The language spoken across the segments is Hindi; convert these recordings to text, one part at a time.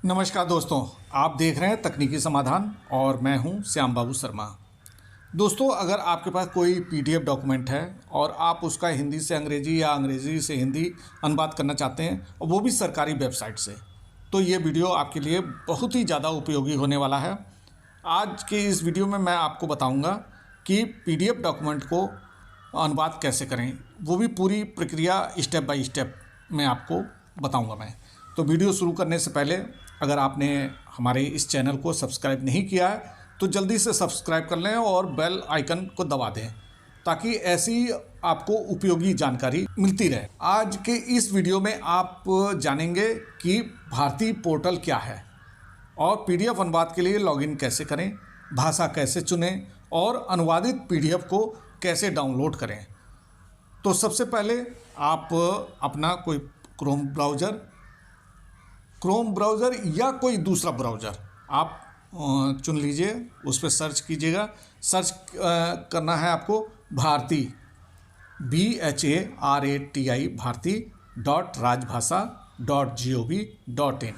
नमस्कार दोस्तों, आप देख रहे हैं तकनीकी समाधान और मैं हूं श्याम बाबू शर्मा। दोस्तों, अगर आपके पास कोई पीडीएफ डॉक्यूमेंट है और आप उसका हिंदी से अंग्रेजी या अंग्रेजी से हिंदी अनुवाद करना चाहते हैं और वो भी सरकारी वेबसाइट से, तो ये वीडियो आपके लिए बहुत ही ज़्यादा उपयोगी होने वाला है। आज के इस वीडियो में मैं आपको बताऊँगा कि पीडीएफ डॉक्यूमेंट को अनुवाद कैसे करें, वो भी पूरी प्रक्रिया स्टेप बाय स्टेप मैं आपको बताऊँगा मैं। तो वीडियो शुरू करने से पहले अगर आपने हमारे इस चैनल को सब्सक्राइब नहीं किया है तो जल्दी से सब्सक्राइब कर लें और बेल आइकन को दबा दें ताकि ऐसी आपको उपयोगी जानकारी मिलती रहे। आज के इस वीडियो में आप जानेंगे कि भारतीय पोर्टल क्या है और पीडीएफ अनुवाद के लिए लॉगिन कैसे करें, भाषा कैसे चुनें और अनुवादित पीडीएफ को कैसे डाउनलोड करें। तो सबसे पहले आप अपना कोई क्रोम ब्राउज़र या कोई दूसरा ब्राउज़र आप चुन लीजिए, उस पर सर्च कीजिएगा। सर्च करना है आपको भारती BHARATI भारती.rajbhasha.gov.in।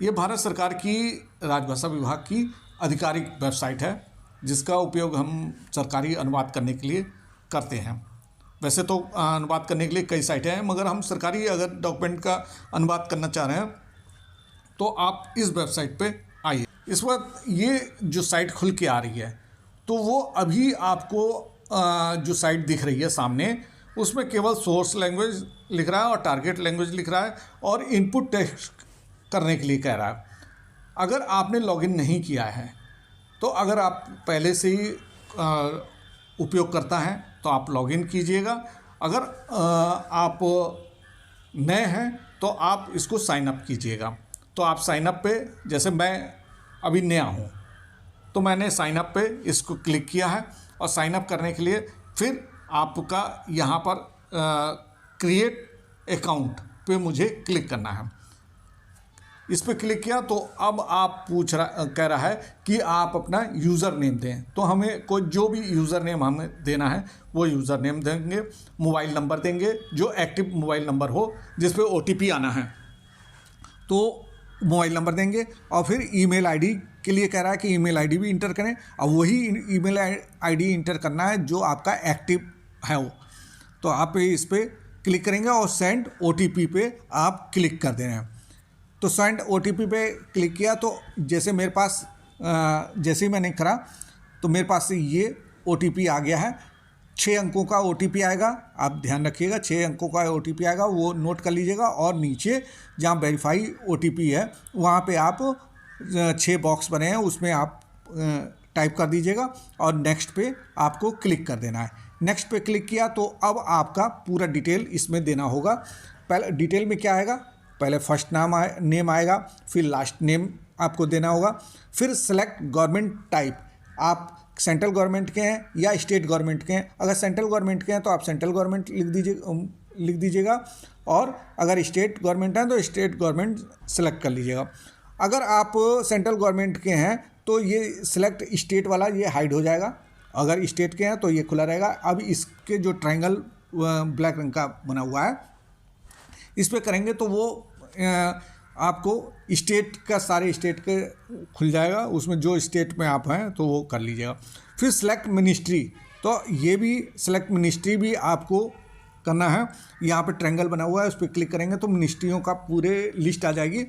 ये भारत सरकार की राजभाषा विभाग की आधिकारिक वेबसाइट है जिसका उपयोग हम सरकारी अनुवाद करने के लिए करते हैं। वैसे तो अनुवाद करने के लिए कई साइटें हैं, मगर हम सरकारी अगर डॉक्यूमेंट का अनुवाद करना चाह रहे हैं तो आप इस वेबसाइट पे आइए। इस वक्त ये जो साइट खुल के आ रही है तो वो अभी आपको जो साइट दिख रही है सामने, उसमें केवल सोर्स लैंग्वेज लिख रहा है और टारगेट लैंग्वेज लिख रहा है और इनपुट टेक्स्ट करने के लिए कह रहा है। अगर आपने लॉगिन नहीं किया है तो अगर आप पहले से ही उपयोग करता हैं तो आप लॉगिन कीजिएगा। अगर आप नए हैं तो आप इसको साइन अप कीजिएगा। तो आप साइन अप पे, जैसे मैं अभी नया हूँ तो मैंने साइन अप पे इसको क्लिक किया है और साइन अप करने के लिए फिर आपका यहाँ पर क्रिएट अकाउंट पे मुझे क्लिक करना है। इस पर क्लिक किया तो अब आप कह रहा है कि आप अपना यूज़र नेम दें। तो हमें कोई जो भी यूज़र नेम हमें देना है वो यूज़र नेम देंगे, मोबाइल नंबर देंगे जो एक्टिव मोबाइल नंबर हो जिस पे OTP आना है, तो मोबाइल नंबर देंगे। और फिर ईमेल आईडी के लिए कह रहा है कि ईमेल आईडी भी इंटर करें और वही ईमेल आईडी इंटर करना है जो आपका एक्टिव है वो। तो आप इस पर क्लिक करेंगे और सेंड OTP पे आप क्लिक कर दे रहे हैं। तो सेंड OTP पे क्लिक किया तो जैसे मेरे पास जैसे ही मैंने करा तो मेरे पास से ये OTP आ गया है। 6 अंकों का OTP आएगा, आप ध्यान रखिएगा 6 अंकों का OTP आएगा, वो नोट कर लीजिएगा। और नीचे जहाँ वेरीफाई OTP है वहाँ पे आप 6 बॉक्स बने हैं उसमें आप टाइप कर दीजिएगा और नेक्स्ट पे आपको क्लिक कर देना है। नेक्स्ट पे क्लिक किया तो अब आपका पूरा डिटेल इसमें देना होगा। पहले डिटेल में क्या आएगा, पहले फर्स्ट नेम आएगा, फिर लास्ट नेम आपको देना होगा, फिर सेलेक्ट गवर्नमेंट टाइप, आप सेंट्रल गवर्नमेंट के हैं या स्टेट गवर्नमेंट के हैं। अगर सेंट्रल गवर्नमेंट के हैं तो आप सेंट्रल गवर्नमेंट लिख दीजिएगा और अगर स्टेट गवर्नमेंट हैं तो स्टेट गवर्नमेंट सेलेक्ट कर लीजिएगा। अगर आप सेंट्रल गवर्नमेंट के हैं तो ये सिलेक्ट स्टेट वाला ये हाइड हो जाएगा, अगर स्टेट के हैं तो ये खुला रहेगा। अब इसके जो ट्रायंगल ब्लैक रंग का बना हुआ है इस पर करेंगे तो वो आपको स्टेट का सारे स्टेट के खुल जाएगा, उसमें जो स्टेट में आप हैं तो वो कर लीजिएगा। फिर सेलेक्ट मिनिस्ट्री, तो ये भी सेलेक्ट मिनिस्ट्री भी आपको करना है। यहाँ पे ट्रायंगल बना हुआ है उस पर क्लिक करेंगे तो मिनिस्ट्रियों का पूरे लिस्ट आ जाएगी,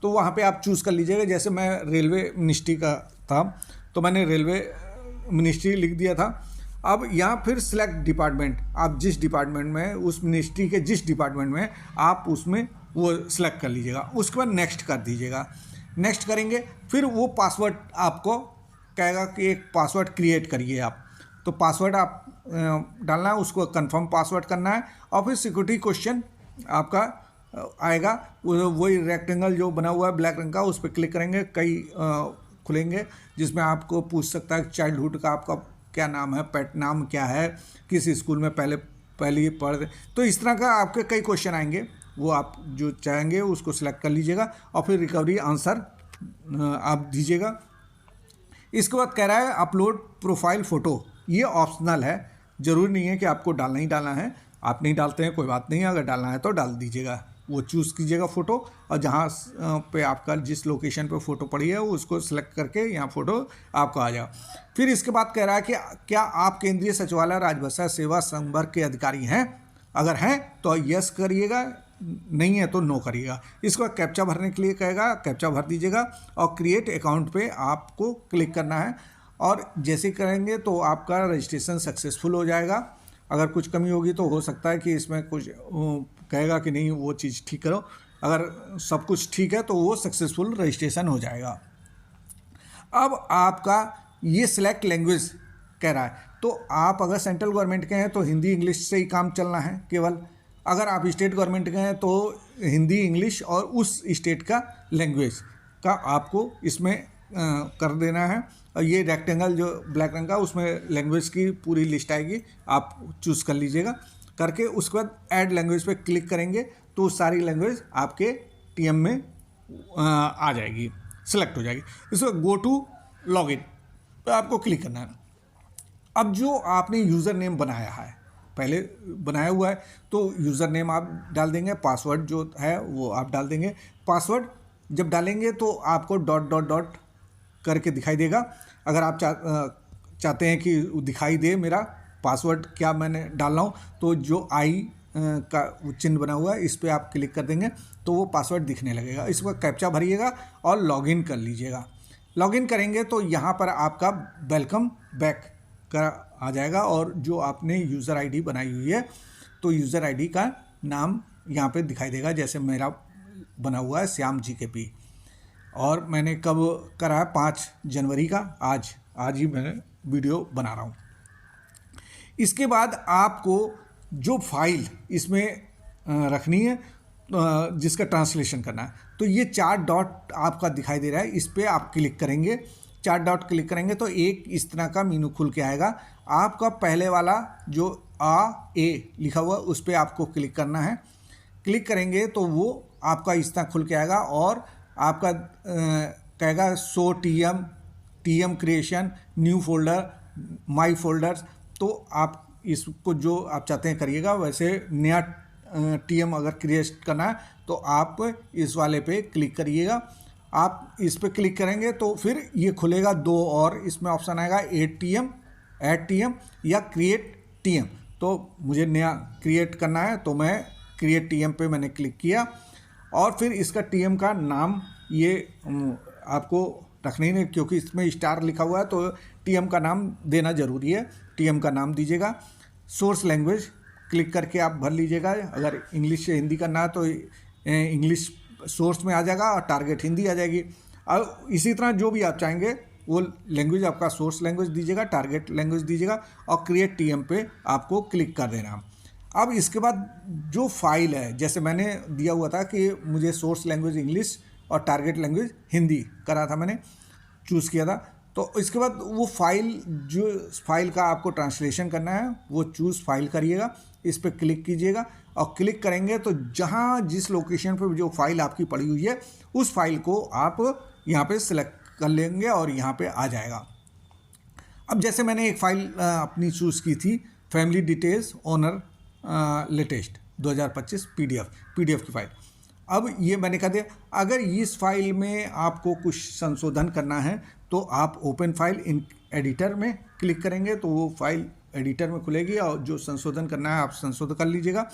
तो वहाँ पे आप चूज़ कर लीजिएगा। जैसे मैं रेलवे मिनिस्ट्री का था तो मैंने रेलवे मिनिस्ट्री लिख दिया था। अब यहाँ फिर सेलेक्ट डिपार्टमेंट, आप जिस डिपार्टमेंट में उस मिनिस्ट्री के जिस डिपार्टमेंट में आप उसमें वो सिलेक्ट कर लीजिएगा। उसके बाद नेक्स्ट कर दीजिएगा। नेक्स्ट करेंगे फिर वो पासवर्ड आपको कहेगा कि एक पासवर्ड क्रिएट करिए आप, तो पासवर्ड आप डालना है, उसको कंफर्म पासवर्ड करना है। और फिर सिक्योरिटी क्वेश्चन आपका आएगा, वही रेक्टेंगल जो बना हुआ है ब्लैक रंग का उस पर क्लिक करेंगे, कई खुलेंगे जिसमें आपको पूछ सकता है चाइल्डहुड का आपका क्या नाम है, पेट नाम क्या है, किस स्कूल में पहले पढ़, तो इस तरह का आपके कई क्वेश्चन आएंगे। वो आप जो चाहेंगे उसको सिलेक्ट कर लीजिएगा और फिर रिकवरी आंसर आप दीजिएगा। इसके बाद कह रहा है अपलोड प्रोफाइल फ़ोटो, ये ऑप्शनल है, ज़रूरी नहीं है कि आपको डालना ही डालना है। आप नहीं डालते हैं कोई बात नहीं, अगर डालना है तो डाल दीजिएगा, वो चूज़ कीजिएगा फ़ोटो, और जहाँ पे आपका जिस लोकेशन पे फ़ोटो पड़ी है वो उसको सिलेक्ट करके यहाँ फ़ोटो आपको आ जाएगा। फिर इसके बाद कह रहा है कि क्या आप केंद्रीय सचिवालय राजभाषा सेवा संवर्ग के अधिकारी हैं? अगर हैं तो यस करिएगा, नहीं है तो नो करिएगा। इसको कैप्चा भरने के लिए कहेगा, कैप्चा भर दीजिएगा और क्रिएट अकाउंट पे आपको क्लिक करना है, और जैसे करेंगे तो आपका रजिस्ट्रेशन सक्सेसफुल हो जाएगा। अगर कुछ कमी होगी तो हो सकता है कि इसमें कुछ कहेगा कि नहीं वो चीज़ ठीक करो, अगर सब कुछ ठीक है तो वो सक्सेसफुल रजिस्ट्रेशन हो जाएगा। अब आपका ये सिलेक्ट लैंग्वेज कह रहा है, तो आप अगर सेंट्रल गवर्नमेंट के हैं तो हिंदी इंग्लिश से ही काम चलना है केवल। अगर आप स्टेट गवर्नमेंट के हैं तो हिंदी इंग्लिश और उस स्टेट का लैंग्वेज का आपको इसमें कर देना है। और ये रेक्टेंगल जो ब्लैक रंग का उसमें लैंग्वेज की पूरी लिस्ट आएगी, आप चूज़ कर लीजिएगा। करके उसके बाद ऐड लैंग्वेज पे क्लिक करेंगे तो सारी लैंग्वेज आपके टीएम में आ जाएगी, सिलेक्ट हो जाएगी। इसको गो टू लॉगिन पे आपको क्लिक करना है। अब जो आपने यूज़र नेम बनाया है, पहले बनाया हुआ है, तो यूज़र नेम आप डाल देंगे, पासवर्ड जो है वो आप डाल देंगे। पासवर्ड जब डालेंगे तो आपको डॉट डॉट डॉट करके दिखाई देगा। अगर आप चाहते हैं कि दिखाई दे मेरा पासवर्ड क्या मैंने डालना हो, तो जो आई का चिन्ह बना हुआ है इस पर आप क्लिक कर देंगे तो वो पासवर्ड दिखने लगेगा। इसको कैप्चा भरिएगा और लॉगिन कर लीजिएगा। लॉगिन करेंगे तो यहाँ पर आपका वेलकम बैक का आ जाएगा, और जो आपने यूज़र आईडी बनाई हुई है तो यूज़र आईडी का नाम यहाँ पे दिखाई देगा। जैसे मेरा बना हुआ है श्याम GKP, और मैंने कब करा है 5 जनवरी का, आज ही मैं वीडियो बना रहा हूँ। इसके बाद आपको जो फाइल इसमें रखनी है जिसका ट्रांसलेशन करना है, तो ये 4 डॉट आपका दिखाई दे रहा है, इस पर आप क्लिक करेंगे। 4 डॉट क्लिक करेंगे तो एक इस तरह का मीनू खुल के आएगा। आपका पहले वाला जो ए लिखा हुआ उस पर आपको क्लिक करना है। क्लिक करेंगे तो वो आपका इस तरह खुल के आएगा, और आपका कहेगा show TM creation, new folder, my folders. तो आप इसको जो आप चाहते हैं करिएगा। वैसे नया टीएम अगर क्रिएट करना है तो आप इस वाले पे क्लिक करिएगा। आप इस पे क्लिक करेंगे तो फिर ये खुलेगा 2 और इसमें ऑप्शन आएगा ऐड टीएम या क्रिएट टीएम। तो मुझे नया क्रिएट करना है तो मैं क्रिएट टीएम पे मैंने क्लिक किया, और फिर इसका टीएम का नाम ये आपको रखना ही नहीं, क्योंकि इसमें स्टार लिखा हुआ है तो टीएम का नाम देना ज़रूरी है। टीएम का नाम दीजिएगा। सोर्स लैंग्वेज क्लिक करके आप भर लीजिएगा। अगर इंग्लिश से हिंदी करना है तो इंग्लिश सोर्स में आ जाएगा और टारगेट हिंदी आ जाएगी। और इसी तरह जो भी आप चाहेंगे वो लैंग्वेज आपका सोर्स लैंग्वेज दीजिएगा, टारगेट लैंग्वेज दीजिएगा, और क्रिएट टीएम पे आपको क्लिक कर देना। अब इसके बाद जो फाइल है, जैसे मैंने दिया हुआ था कि मुझे सोर्स लैंग्वेज इंग्लिश और टारगेट लैंग्वेज हिंदी करा था, मैंने चूज़ किया था। तो इसके बाद वो जो फाइल का आपको ट्रांसलेशन करना है वो चूज़ फाइल करिएगा। इस पर क्लिक कीजिएगा, और क्लिक करेंगे तो जहाँ जिस लोकेशन पर जो फाइल आपकी पड़ी हुई है उस फाइल को आप यहाँ पे सिलेक्ट कर लेंगे और यहाँ पे आ जाएगा। अब जैसे मैंने एक फ़ाइल अपनी चूज़ की थी, family details owner latest 2025 PDF की फ़ाइल। अब ये मैंने कहा दिया, अगर इस फाइल में आपको कुछ संशोधन करना है तो आप ओपन फाइल इन एडिटर में क्लिक करेंगे तो वो फाइल एडिटर में खुलेगी, और जो संशोधन करना है आप संशोधन कर लीजिएगा।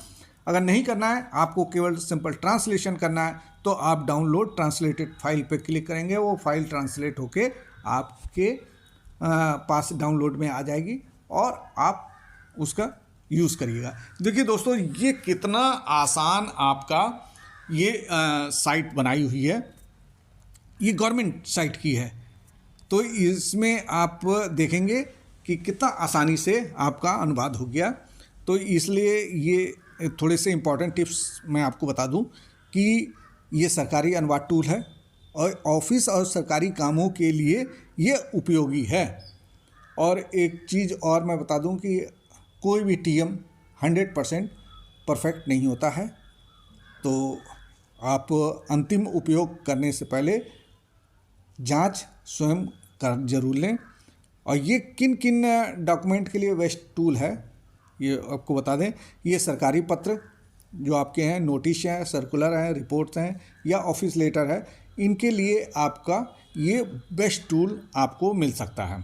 अगर नहीं करना है, आपको केवल सिंपल ट्रांसलेशन करना है, तो आप डाउनलोड ट्रांसलेटेड फाइल पे क्लिक करेंगे। वो फाइल ट्रांसलेट होके आपके पास डाउनलोड में आ जाएगी और आप उसका यूज़ करिएगा। देखिए दोस्तों, ये कितना आसान आपका ये साइट बनाई हुई है। ये गवर्नमेंट साइट की है, तो इसमें आप देखेंगे कि कितना आसानी से आपका अनुवाद हो गया। तो इसलिए ये थोड़े से इम्पॉर्टेंट टिप्स मैं आपको बता दूं कि ये सरकारी अनुवाद टूल है और ऑफिस और सरकारी कामों के लिए ये उपयोगी है। और एक चीज़ और मैं बता दूं कि कोई भी टीएम 100% परफेक्ट नहीं होता है, तो आप अंतिम उपयोग करने से पहले जांच स्वयं कर जरूर लें। और ये किन किन डॉक्यूमेंट के लिए बेस्ट टूल है ये आपको बता दें। ये सरकारी पत्र, जो आपके हैं नोटिस हैं, सर्कुलर हैं, रिपोर्ट्स हैं या ऑफिस लेटर है, इनके लिए आपका ये बेस्ट टूल आपको मिल सकता है।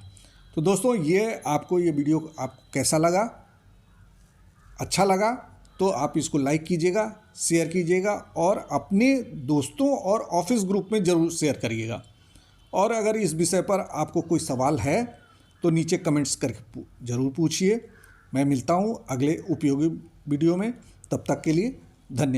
तो दोस्तों ये वीडियो आपको कैसा लगा? अच्छा लगा तो आप इसको लाइक कीजिएगा, शेयर कीजिएगा और अपने दोस्तों और ऑफिस ग्रुप में ज़रूर शेयर करिएगा। और अगर इस विषय पर आपको कोई सवाल है तो नीचे कमेंट्स करके ज़रूर पूछिए। मैं मिलता हूँ अगले उपयोगी वीडियो में, तब तक के लिए धन्यवाद।